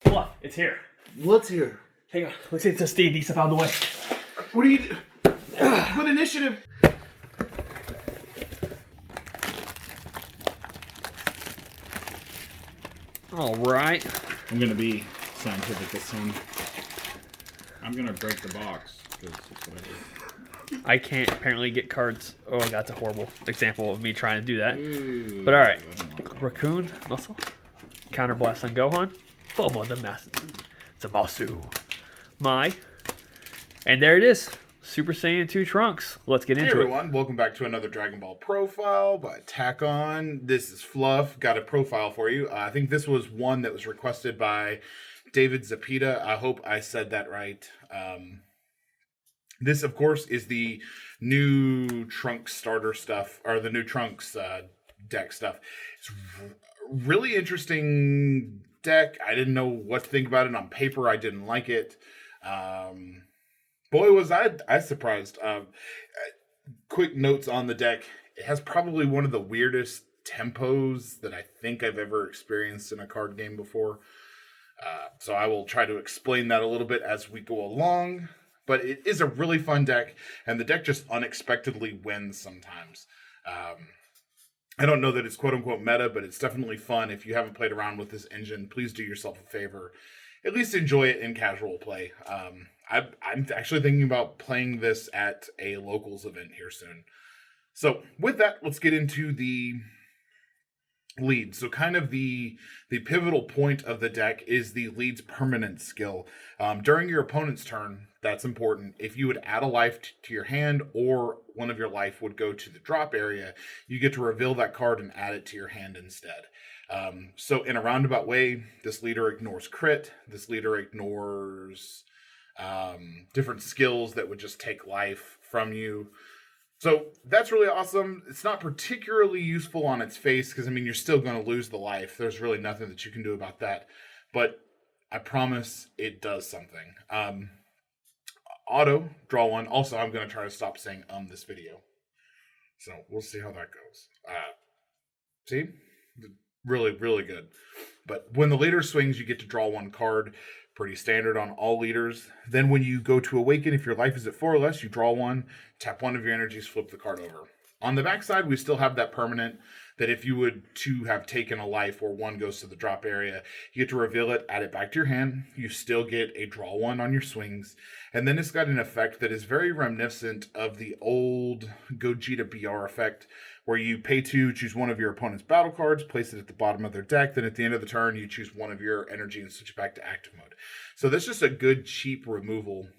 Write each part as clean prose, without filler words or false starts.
Fluff, it's here. What's here? Hang on, let's get this D&D stuff out of the way. What do you do? What initiative? All right. I'm gonna be scientific this time. I'm gonna break the box because that's what I do. I can't apparently get cards. Oh, that's a horrible example of me trying to do that. Ooh, But all right. I don't like that. Raccoon, muscle. Counterblast on Gohan. Bobo the Master. Zamasu. Mai. And there it is. Super Saiyan 2 Trunks. Let's get Hey into it. everyone, welcome back to another Dragon Ball profile by Tack On. This is Fluff. Got a profile for you. I think this was one that was requested by David Zapita. I hope I said that right. This, of course, is the new Trunks starter stuff, or the new Trunks deck stuff. It's really interesting deck. I didn't know what to think about it on paper. I didn't like it. Boy, was I surprised. Quick notes on the deck. It has probably one of the weirdest tempos that I think I've ever experienced in a card game before. So I will try to explain that a little bit as we go along. But it is a really fun deck, and the deck just unexpectedly wins sometimes. I don't know that it's quote-unquote meta, but it's definitely fun. If you haven't played around with this engine, please do yourself a favor. At least enjoy it in casual play. I'm actually thinking about playing this at a locals event here soon. So with that, let's get into the lead. So kind of the pivotal point of the deck is the lead's permanent skill. During your opponent's turn, that's important. If you would add a life to your hand, or one of your life would go to the drop area, you get to reveal that card and add it to your hand instead. So in a roundabout way, this leader ignores crit. This leader ignores different skills that would just take life from you. So that's really awesome. It's not particularly useful on its face because, I mean, you're still going to lose the life. There's really nothing that you can do about that. But I promise it does something. Auto, draw one. Also, I'm going to try to stop saying this video. So we'll see how that goes. See? Really, really good. But when the leader swings, you get to draw one card. Pretty standard on all leaders. Then when you go to awaken, if your life is at 4 or less, you draw one, tap one of your energies, flip the card over. On the backside, we still have that permanent that if you would to have taken a life or one goes to the drop area, you get to reveal it, add it back to your hand. You still get a draw one on your swings. And then it's got an effect that is very reminiscent of the old Gogeta BR effect, where you pay 2, choose one of your opponent's battle cards, place it at the bottom of their deck. Then at the end of the turn, you choose one of your energy and switch it back to active mode. So that's just a good, cheap removal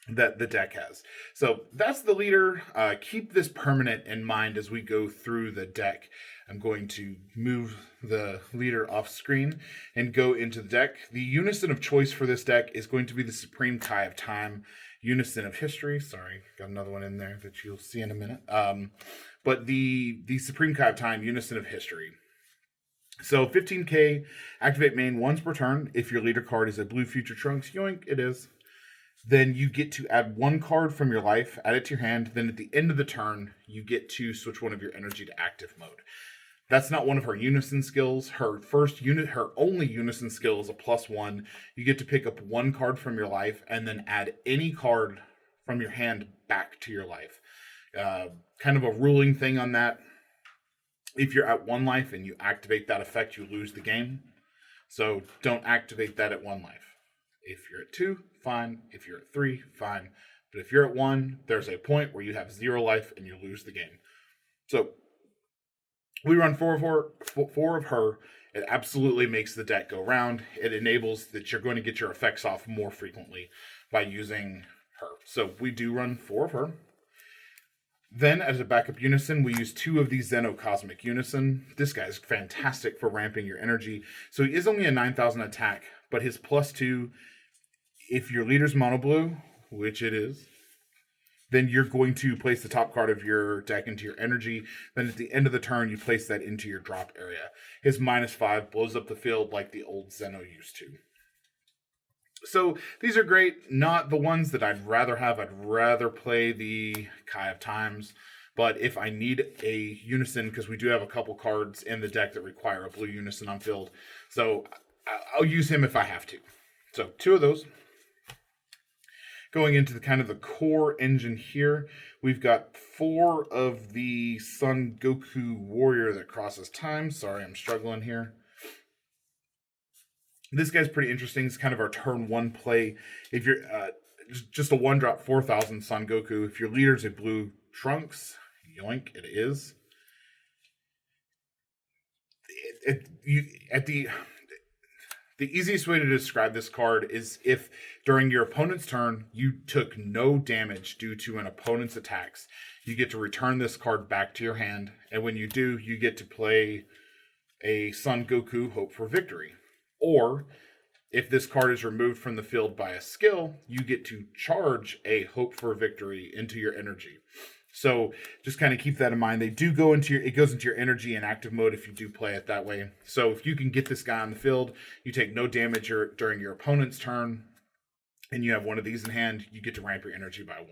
that the deck has. So that's the leader. Keep this permanent in mind as we go through the deck. I'm going to move the leader off screen and go into the deck. The unison of choice for this deck is going to be the Supreme Kai of Time, Unison of History. Sorry, got another one in there that you'll see in a minute. But the Supreme Kai of Time, Unison of History. So 15k, activate main once per turn. If your leader card is a blue Future Trunks, yoink, it is. Then you get to add one card from your life, add it to your hand. Then at the end of the turn, you get to switch one of your energy to active mode. That's not one of her unison skills. Her only unison skill is a +1. You get to pick up one card from your life and then add any card from your hand back to your life. Kind of a ruling thing on that. If you're at 1 life and you activate that effect, you lose the game. So don't activate that at 1 life. If you're at 2, fine. If you're at 3, fine. But if you're at 1, there's a point where you have 0 life and you lose the game. So we run 4 of her. It absolutely makes the deck go round. It enables that you're going to get your effects off more frequently by using her. So we do run 4 of her. Then, as a backup unison, we use 2 of these Zeno Cosmic Unison. This guy's fantastic for ramping your energy. So he is only a 9,000 attack, but his +2, if your leader's mono blue, which it is, then you're going to place the top card of your deck into your energy. Then at the end of the turn, you place that into your drop area. His -5 blows up the field like the old Zeno used to. So these are great. Not the ones that I'd rather have. I'd rather play the Kai of Times. But if I need a unison, because we do have a couple cards in the deck that require a blue unison on field. So I'll use him if I have to. So 2 of those. Going into the kind of the core engine here, we've got 4 of the Son Goku Warrior that crosses time. Sorry, I'm struggling here. This guy's pretty interesting. It's kind of our turn 1 play. If you're just a 1-drop 4,000 Son Goku. If your leader's a blue Trunks, yoink, it is. The easiest way to describe this card is if during your opponent's turn you took no damage due to an opponent's attacks, you get to return this card back to your hand, and when you do, you get to play a Son Goku Hope for Victory. Or if this card is removed from the field by a skill, you get to charge a Hope for Victory into your energy. So just kind of keep that in mind. They do go into it goes into your energy in active mode if you do play it that way. So if you can get this guy on the field, you take no damage during your opponent's turn, and you have one of these in hand, you get to ramp your energy by 1.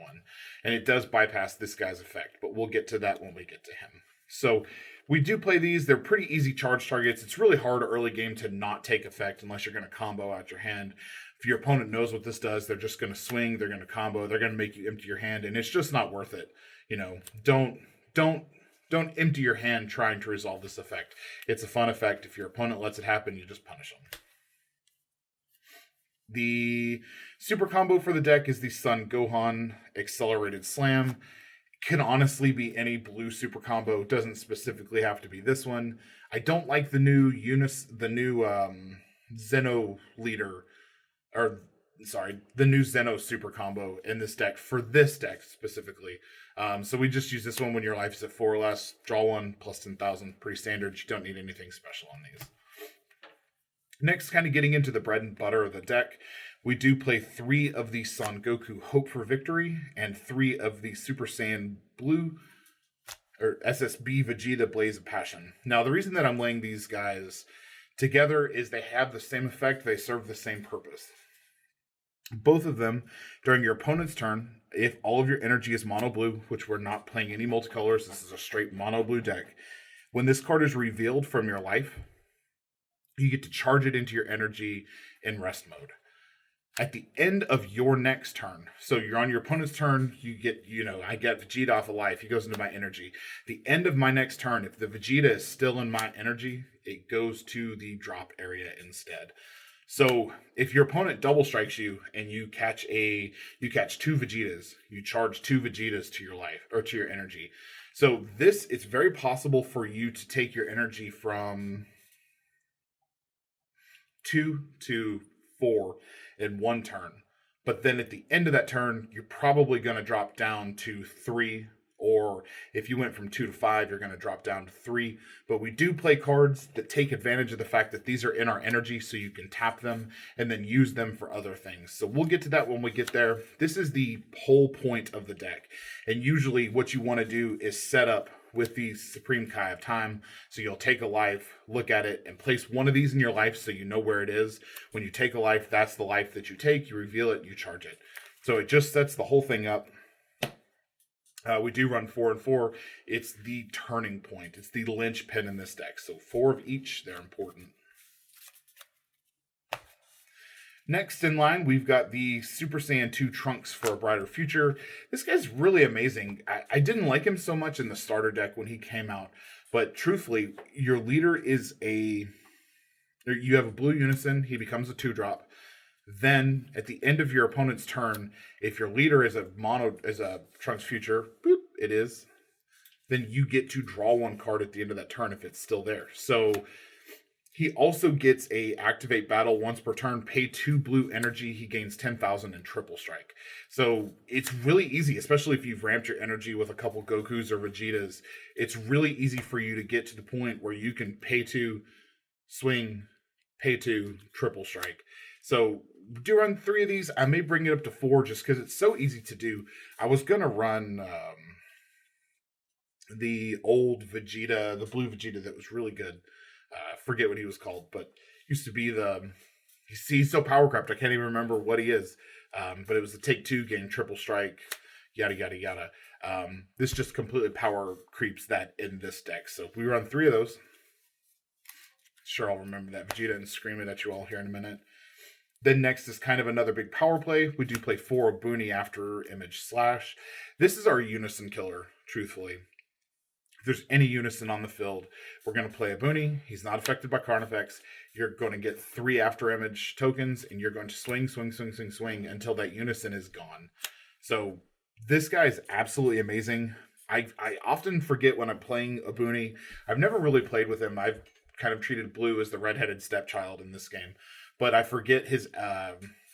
And it does bypass this guy's effect, but we'll get to that when we get to him. So we do play these. They're pretty easy charge targets. It's really hard early game to not take effect unless you're going to combo out your hand. If your opponent knows what this does, they're just going to swing, they're going to combo, they're going to make you empty your hand, and it's just not worth it. You know, don't empty your hand trying to resolve this effect. It's a fun effect. If your opponent lets it happen, you just punish them. The super combo for the deck is the Son Gohan Accelerated Slam. Can honestly be any blue super combo. Doesn't specifically have to be this one. I don't like the new Zeno leader, the new Zeno super combo in this deck for this deck specifically. So we just use this one when your life is at 4 or less. Draw 1 plus 10,000. Pretty standard. You don't need anything special on these. Next, kind of getting into the bread and butter of the deck, we do play 3 of the Son Goku Hope for Victory and 3 of the Super Saiyan Blue or SSB Vegeta Blaze of Passion. Now, the reason that I'm laying these guys together is they have the same effect. They serve the same purpose. Both of them, during your opponent's turn, if all of your energy is mono blue, which we're not playing any multicolors, this is a straight mono blue deck. When this card is revealed from your life, you get to charge it into your energy in rest mode. At the end of your next turn, so you're on your opponent's turn, you get, I get Vegeta off of life, he goes into my energy. The end of my next turn, if the Vegeta is still in my energy, it goes to the drop area instead. So if your opponent double strikes you and you catch 2 Vegetas, you charge 2 Vegetas to your life or to your energy. So it's very possible for you to take your energy from 2 to 4 in one turn. But then at the end of that turn, you're probably going to drop down to 3. Or if you went from 2 to 5, you're going to drop down to 3. But we do play cards that take advantage of the fact that these are in our energy, so you can tap them and then use them for other things. So we'll get to that when we get there. This is the whole point of the deck. And usually what you want to do is set up with the Supreme Kai of Time. So you'll take a life, look at it, and place one of these in your life so you know where it is. When you take a life, that's the life that you take. You reveal it, you charge it. So it just sets the whole thing up. We do run 4 and 4. It's the turning point. It's the linchpin in this deck. So 4 of each, they're important. Next in line, we've got the Super Saiyan 2 Trunks for a Brighter Future. This guy's really amazing. I didn't like him so much in the starter deck when he came out. But truthfully, your leader is you have a blue Unison. He becomes a 2-drop. Then, at the end of your opponent's turn, if your leader is a Trunks Future, boop, it is, then you get to draw 1 card at the end of that turn if it's still there. So, he also gets a activate battle once per turn, pay 2 blue energy, he gains 10,000 and triple strike. So, it's really easy, especially if you've ramped your energy with a couple Gokus or Vegetas. It's really easy for you to get to the point where you can pay 2, swing, pay 2, triple strike. So, do run 3 of these. I may bring it up to 4 just because it's so easy to do. I was going to run the old Vegeta, the blue Vegeta that was really good. I forget what he was called, but used to be he's so power crept, I can't even remember what he is. But it was the take 2, gain triple strike, yada, yada, yada. This just completely power creeps that in this deck. So we run 3 of those. Sure, I'll remember that Vegeta and scream it at you all here in a minute. Then next is kind of another big power play. We do play 4 Booney after Image Slash. This is our Unison killer, truthfully. If there's any Unison on the field, we're going to play a Booney. He's not affected by card effects. You're going to get 3 after Image tokens, and you're going to swing until that Unison is gone. So this guy is absolutely amazing. I often forget when I'm playing a Booney. I've never really played with him. I've kind of treated Blue as the redheaded stepchild in this game. But I forget his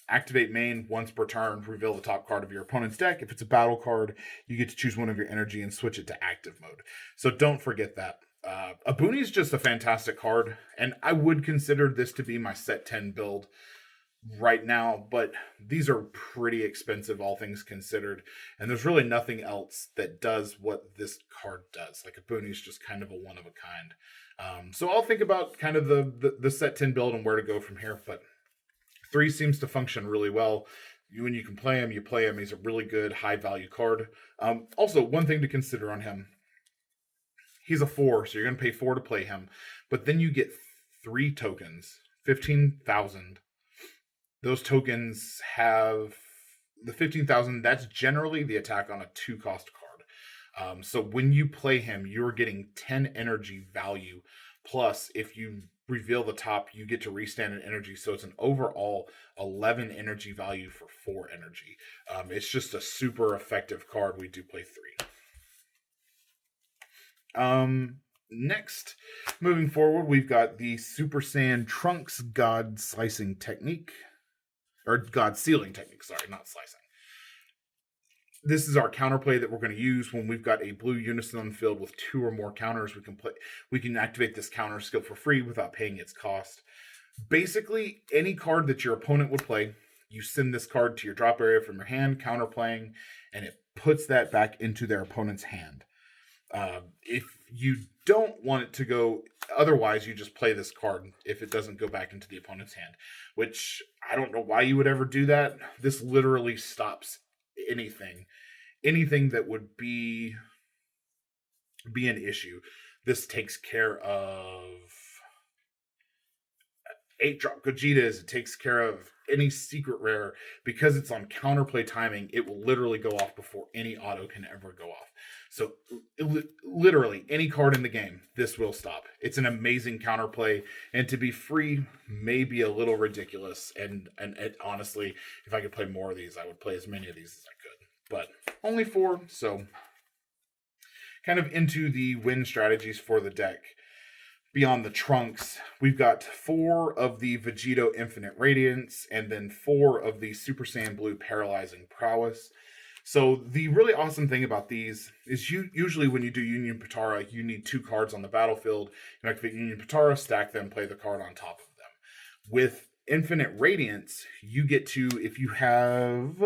activate main once per turn, reveal the top card of your opponent's deck. If it's a battle card, you get to choose one of your energy and switch it to active mode. So don't forget that. A Booney is just a fantastic card, and I would consider this to be my set 10 build right now, but these are pretty expensive, all things considered, and there's really nothing else that does what this card does. Like, a Booney is just kind of a one of a kind. So I'll think about kind of the set 10 build and where to go from here, but 3 seems to function really well. When you can play him, you play him. He's a really good high value card. Also, one thing to consider on him, he's a 4, so you're going to pay 4 to play him, but then you get 3 tokens, 15,000. Those tokens have the 15,000. That's generally the attack on a 2-cost card. So when you play him, you're getting 10 energy value. Plus, if you reveal the top, you get to restand an energy. So it's an overall 11 energy value for 4 energy. It's just a super effective card. We do play 3. Next, moving forward, we've got the Super Saiyan Trunks God Slicing Technique. Or God Sealing Technique, sorry, not slicing. This is our counterplay that we're going to use when we've got a blue Unison on the field with 2 or more counters. We can activate this counter skill for free without paying its cost. Basically, any card that your opponent would play, you send this card to your drop area from your hand, counterplaying, and it puts that back into their opponent's hand. If you don't want it to go otherwise, you just play this card if it doesn't go back into the opponent's hand, which I don't know why you would ever do that. This literally stops anything that would be an issue. This takes care of 8-drop Gojitas. It takes care of any secret rare. Because it's on counterplay timing, it will literally go off before any auto can ever go off. So literally any card in the game, this will stop. It's an amazing counterplay, and to be free may be a little ridiculous. And honestly, if I could play more of these, I would play as many of these as I could. But only 4, so kind of into the win strategies for the deck. Beyond the Trunks, we've got 4 of the Vegito Infinite Radiance, and then 4 of the Super Saiyan Blue Paralyzing Prowess. So the really awesome thing about these is usually when you do Union Patara, you need 2 cards on the battlefield. You activate Union Patara, stack them, play the card on top of them. With Infinite Radiance, you get to, if you have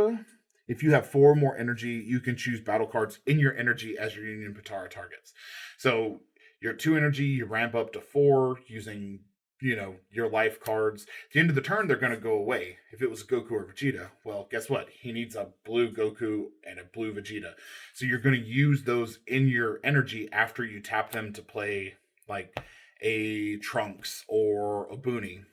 4 or more energy, you can choose battle cards in your energy as your Union Patara targets. So you're at 2 energy, you ramp up to 4 using, your life cards. At the end of the turn, they're going to go away. If it was Goku or Vegeta, well, guess what? He needs a blue Goku and a blue Vegeta. So you're going to use those in your energy after you tap them to play like a Trunks or a Booney.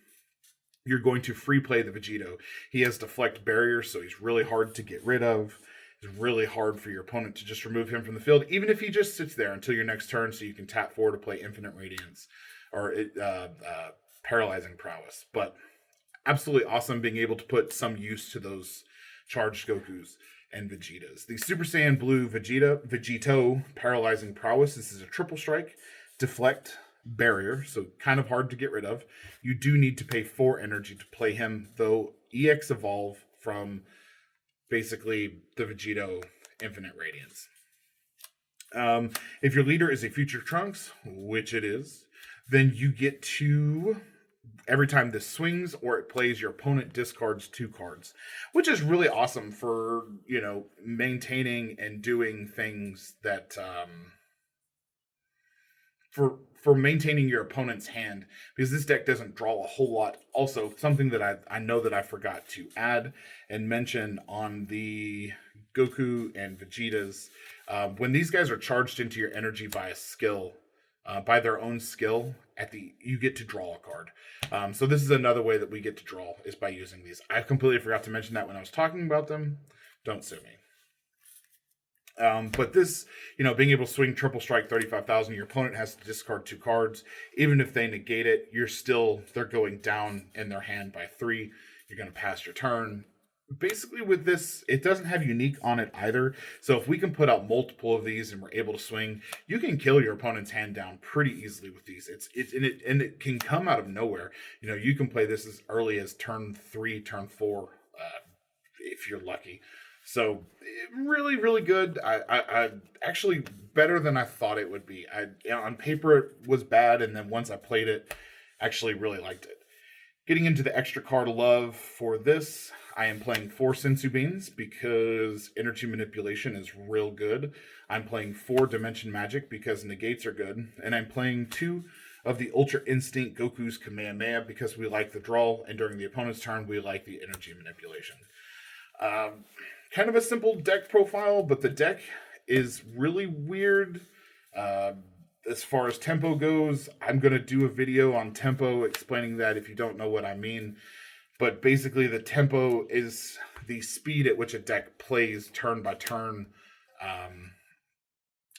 You're going to free play the Vegito. He has deflect barriers, so he's really hard to get rid of. It's really hard for your opponent to just remove him from the field, even if he just sits there until your next turn, so you can tap 4 to play Infinite Radiance or Paralyzing Prowess. But absolutely awesome being able to put some use to those charged Gokus and Vegetas. The Super Saiyan Blue Vegito Paralyzing Prowess. This is a triple strike, deflect, barrier, so kind of hard to get rid of. You do need to pay 4 energy to play him, though EX evolve from basically the Vegito Infinite Radiance. If your leader is a future Trunks, which it is, then you get to, every time this swings or it plays, your opponent discards 2 cards, which is really awesome for, maintaining and doing things that, for maintaining your opponent's hand, because this deck doesn't draw a whole lot. Also, something that I know that I forgot to add and mention on the Goku and Vegetas, when these guys are charged into your energy by a skill, by their own skill, you get to draw a card. So this is another way that we get to draw, is by using these. I completely forgot to mention that when I was talking about them. Don't sue me. But this, being able to swing triple strike 35,000, your opponent has to discard 2 cards. Even if they negate it, they're going down in their hand by 3. You're going to pass your turn. Basically with this, it doesn't have unique on it either. So if we can put out multiple of these and we're able to swing, you can kill your opponent's hand down pretty easily with these. It can come out of nowhere. You can play this as early as turn 3, turn 4, if you're lucky. So really, really good. I actually better than I thought it would be. On paper it was bad, and then once I played it, actually really liked it. Getting into the extra card love for this, I am playing 4 Sensu Beans because energy manipulation is real good. I'm playing 4 Dimension Magic because negates are good, and I'm playing 2 of the Ultra Instinct Goku's Kamehameha because we like the draw, and during the opponent's turn we like the energy manipulation. Kind of a simple deck profile, but the deck is really weird. As far as tempo goes, I'm going to do a video on tempo explaining that if you don't know what I mean. But basically the tempo is the speed at which a deck plays turn by turn.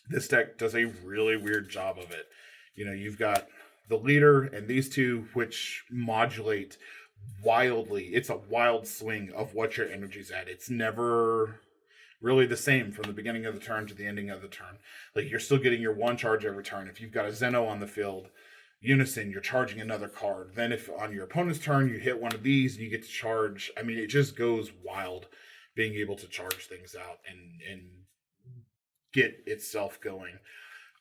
This deck does a really weird job of it. You've got the leader and these 2, which modulate wildly. It's a wild swing of what your energy's at. It's never really the same from the beginning of the turn to the ending of the turn. Like, you're still getting your 1 charge every turn. If you've got a Zeno on the field, Unison, you're charging another card. Then if on your opponent's turn you hit one of these and you get to charge, it just goes wild being able to charge things out and get itself going.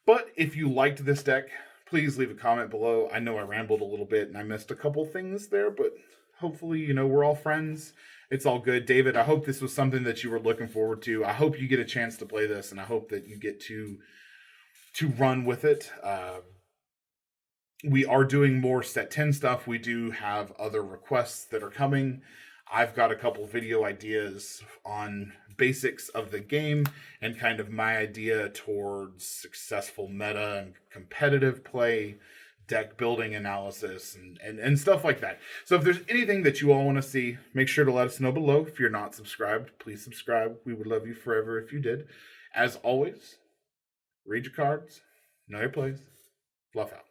But if you liked this deck, please leave a comment below. I know I rambled a little bit and I missed a couple things there, but hopefully, we're all friends. It's all good. David, I hope this was something that you were looking forward to. I hope you get a chance to play this, and I hope that you get to run with it. We are doing more set 10 stuff. We do have other requests that are coming. I've got a couple video ideas on basics of the game and kind of my idea towards successful meta and competitive play, deck building analysis, and stuff like that. So if there's anything that you all want to see, make sure to let us know below. If you're not subscribed, please subscribe. We would love you forever if you did. As always, read your cards, know your plays, fluff out.